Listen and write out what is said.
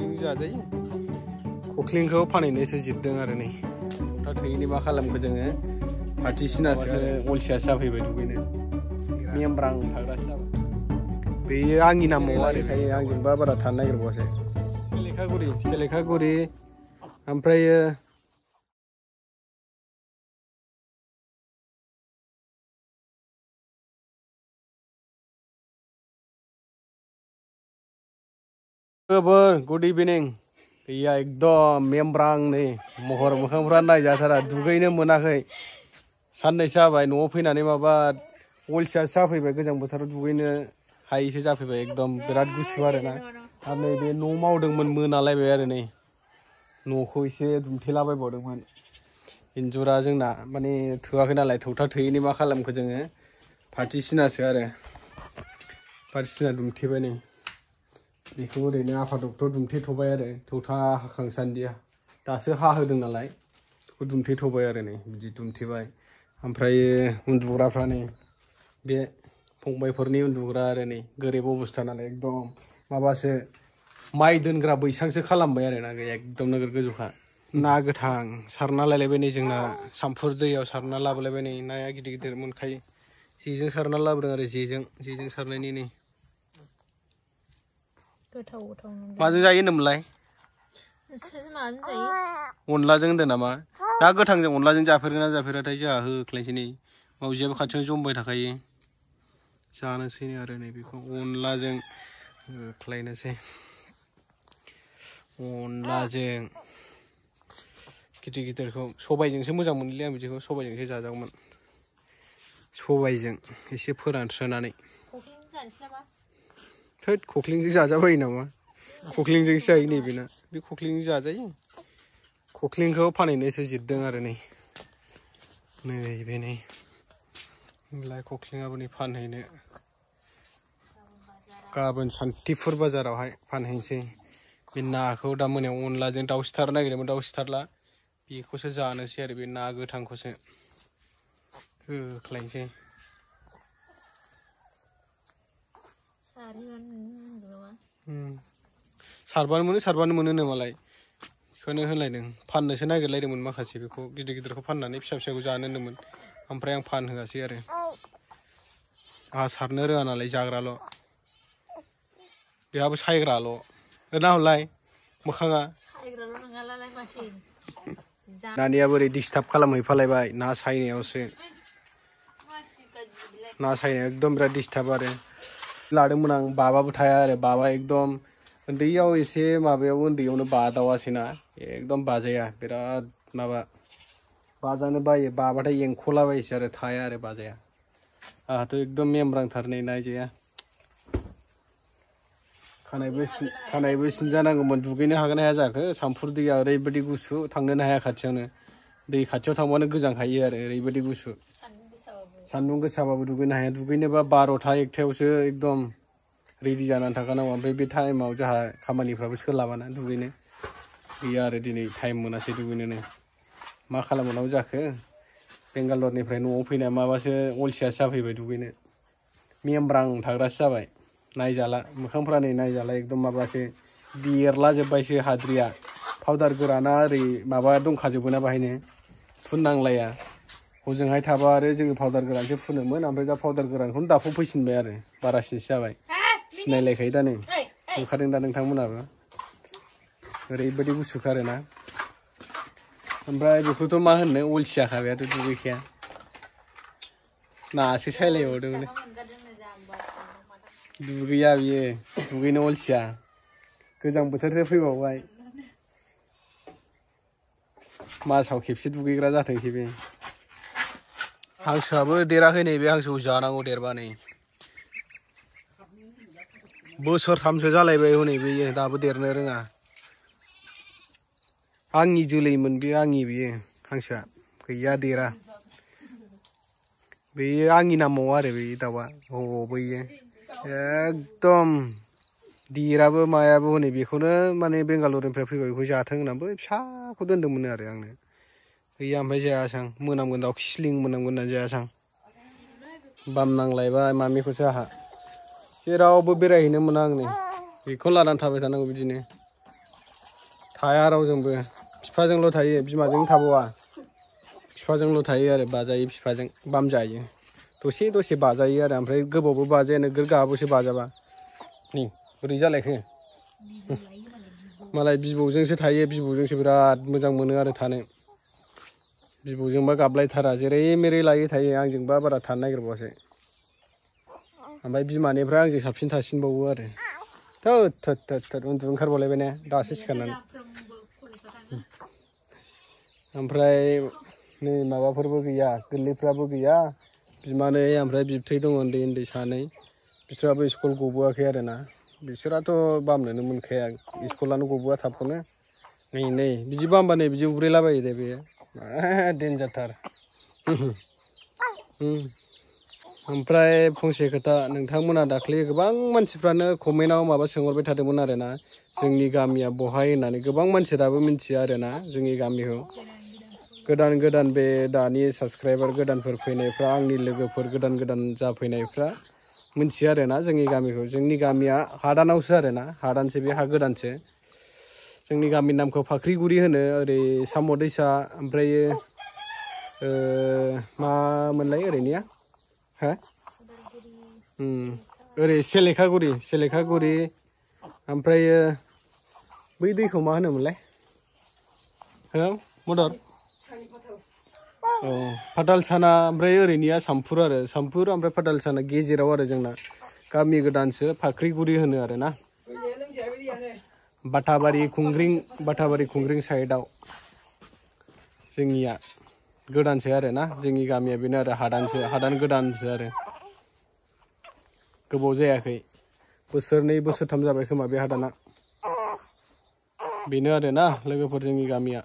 खख्लिं जाजायो खख्लिंखौ फानहैनोसो जिरदों आरो नै दा थैनि मा खालामखो जोङो फाथिसिनासो अलसिया जाफैबाय दुगैनो मेमब्रां थाग्रासो जाबाय बेयो आंनि नामाव आरो थायो आंजोंबा बारा थानो नागिरबावासो सेलेखागुरि ओमफ्रायो गुड इभिनिं गैया एकदम मेमब्रां नै महर मोखांफ्रा नायजाथारा दुगैनो मोनाखै साननैसो जाबाय न'आव फैनानै माबा अलसियासो जाफैबाय गोजां बोथोराव दुगैनो हायैसो जाफैबाय एकदम बिराद गुसु आरोना आरो नैबे न' मावदोंमोन मोनालायबाय आरो नै न'खौ एसे दुमथेलाबायबावदोंमोन इन्जुरा जोंना माने थोआखै नालाय थौथा थोयैनि मा खालामखो जोङो फाथिसिनासो आरो फाथिसिना दुमथेबाय नै बेखौ ओरैनो आफा डक्टर दुमथेथ'बाय आरो थौथा हाखांसान्दिया दासो हाहोदों नालाय बेखौ दुमथेथ'बाय आरो नै बिदि दुमथेबाय ओमफ्रायो उन्दुग्राफ्रा नै बे फंबायफोरनि उन्दुग्रा आरो नै गोरिब अबस्था नालाय एकदम माबासो माइ दोनग्रा बैसांसो खालामबाय आरो ना एकदम नोगोर गोजौखा ना गोथां सारना लायलायबाय नै जोंना सामफुर दैयाव सारना लाबोलायबाय नै नाया गिदिर गिदिर मोनखायो जेजों सारना लाबोदों आरो जेजों सारनायनि नै गोथाव गोथाव माजों जायो होनदोंमोनलाय अनलाजों होनदों नामा ना गोथांजों अनलाजों जाफेरगोन ना जाफेराथाय जोंहा होख्लायनोसै नै मावजियाबो खाथियावनो जमबाय थाखायो जानोसै आरो नै बेखौ अनलाजों होख्लायनोसै अनलाजों गिदिर गिदिरखौ सबायजोंसो मोजां मोनोलै आं बिदिखौ सबायजोंसो जाजागौमोन सबायजों एसे फोरानस्रोनानै थोद खख्लिंजों जाजाबायो नामा खख्लिंजोंसो जायो नैबेना बे खख्लिंजों जाजायो खख्लिंखौ फानहैनोसो जिरदों आरो नै नैबे नै होनलाय खख्लिंआबो नै फानहैनो गाबोन सान्तिफुर बाजारावहाय फानहैनोसै बे नाखौ दा मोनायाव अनलाजों दाउ सिथारनो नागिरदोंमोन दाउ सिथारला बेखौसो जानोसै आरो बे ना गोथांखौसो होख्लायनोसै सारबानो मोनो नामालाय बेखौनो होनलायदों फाननोसो नागिरलायदोंमोन माखासे बेखौ गिदिर गिदिरखौ फाननानै फिसा फिसाखौ जानो होनदोंमोन ओमफ्राय आं फानहोआसै आरो आंहा सारनो रोङा नालाय जाग्राल' बेहाबो सायग्राल' ना हरलाय मोखाङा दानिया बोरै डिस्टार्ब खालामहैफालायबाय ना सायनायावसो ना सायनायाव एकदम बिराद डिस्टार्ब आरो लादोंमोन आं बाबाबो थाया आरो बाबा एकदम उन्दैयाव एसे माबायाव उन्दैयावनो बादावासैना एकदम बाजाया बिराद माबा बाजानो बायो बाबाथाय एंखलाबायसो आरो थाया आरो बाजाया आंहाथ' एकदम मेमब्रांथार नै नायजाया खानायबो सिनजानांगौमोन दुगैनो हागोन ना हाया जाखो सामफुर दैया ओरैबायदि गुसु थांनोनो हाया खाथियावनो दै खाथियाव थांबानो गोजांखायो आरो ओरैबायदि गुसु सान्दुं गोसाबाबो दुगैनो हाया दुगैनोबा 12टा 1टायावसो एकदम रेडि जानानै थाखानांगौ ओमफ्राय बे टाइमाव जोंहा खामानिफ्राबो सोलाबाना दुगैनो गैया आरो दिनै टाइम मोनासै दुगैनोनो मा खालामबावनांगौ जाखो बेंगालरनिफ्राय न'आव फैनाय माबासो अलसियासो जाफैबाय दुगैनो मेमब्रां थाग्रासो जाबाय नायजाला मोखांफ्रा नै नायजाला एकदम माबासो देरलाजोब्बायसो हाद्रिया पाउदार गोराना ओरै माबा दंखाजोबो ना बाहायनो फुननांलाया हजोंहाय थाबा आरो जोङो पाउदार गोरानसो फुनोमोन ओमफ्राय दा पाउदार गोरानखौनो दाफबफैसिनबाय आरो बारासिनसो जाबाय सिनायलायखायो दा नै नुखादों दा नोंथांमोनाबो ओरैबायदि गुसुखा आरोना ओमफ्राय बेखौथ' मा होननो अलसियाखा बेहाथ' दुगैखाया नासो सायलायबावदोंमोन दुगैया बियो दुगैनो अलसिया गोजां बोथोरसो फैबावबाय मासाव खेबसे दुगैग्रा जाथोंसै बे हांसोआबो देराखै नै बे हांसोखौ जानांगौ देरबा नै बोसोरथामसो जालायबाय हनै बेयो दाबो देरनो रोङा आंनि जोलैमोन बे आंनि बेयो हांसोआ गैया देरा बेयो आंनि नामाव आरो बे दाउआ बैयो एकदम देराबो मायाबो हनै बेखौनो माने बेंगालरनिफ्राय फैबाय बेखौ जाथों होननानै बै फिसाखौ दोन्दोंमोन आरो आंनो गैया ओमफ्राय जायासां मोनामगोन दाउ खिस्लिं मोनामगोन होननानै जायासां बामनांलायबाय मामिखौसो आंहा जेरावबो बेरायहैनो मोना आं नै बेखौ लानानै थाबाय थानांगौ बिदिनो थाया रावजोंबो बिफाजोंल' थायो बिमाजों थाबावा बिफाजोंल' थायो आरो बाजायो बिफाजों बामजायो दसे दसे बाजायो आरो ओमफ्राय गोबावबो बाजाया नोगोर गाहाबावसो बाजाबा नै बोरै जालायखो मालाय बिबौजोंसो थायो बिबौजोंसो बिराद मोजां मोनो आरो थानो बिबौजोंबा गाबलायथारा जेरै मेरै लायो थायो आंजोंबा बारा थानो नागिरबावासो ओमफ्राय बिमानिफ्राय आंजों साबसिन थासिनबावो आरो थोद थोद थोद थोद उन्दुनो ओंखारबावलायबाय ने दासो सिखारनानै ओमफ्राय नै माबाफोरबो गैया गोरलैफ्राबो गैया बिमानै ओमफ्राय बिबथै दङ उन्दै उन्दै सानै बिसोराबो स्कुल गबोआखै आरोना बिसोराथ' बामनोनो मोनखाया स्कुलानो गबोआ थाबखौनो नै बिदि बामबा नै बिदि उब्रेलाबायो दे बेयो देन्जारथार ओमफ्राय फंसे खोथा नोंथांमोना दाख्लै गोबां मानसिफ्रानो कमेन्टआव माबा सोंहरबाय थादोंमोन आरोना जोंनि गामिया बहाय होननानै गोबां मानसि दाबो मिन्थिया आरोना जोंनि गामिखौ गोदान गोदान बे दानि साबसक्राइबार गोदानफोर फैनायफ्रा आंनि लोगोफोर गोदान गोदान जाफैनायफ्रा मिन्थियो आरोना जोंनि गामिखौ जोंनि गामिया हादानावसो आरोना हादानसो बे हा गोदानसो जोंनि गामिनि नामखौ फाख्रिगुरि होनो ओरै साम' दैसा ओमफ्रायो मा मोनलाय ओरैनिया हा ओरै सेलेखागुरि ओमफ्रायो बै दैखौ मा होनोमोनलाय हो मदर औ फाथालसाना ओमफ्राय ओरैनिया सामफुर आरो सामफुर ओमफ्राय फाथालसाना गेजेराव आरो जोंना गामि गोदानसो फाख्रिगुरि होनो आरोना बाथाबारि खुंग्रिं साइडआव जोंनिया गोदानसो आरोना जोंनि गामिया बेनो आरो हादान गोदानसो आरो गोबाव जायाखै बोसोरनै बोसोरथाम जाबाय खोमा बे हादाना बेनो आरोना लोगोफोर जोंनि गामिया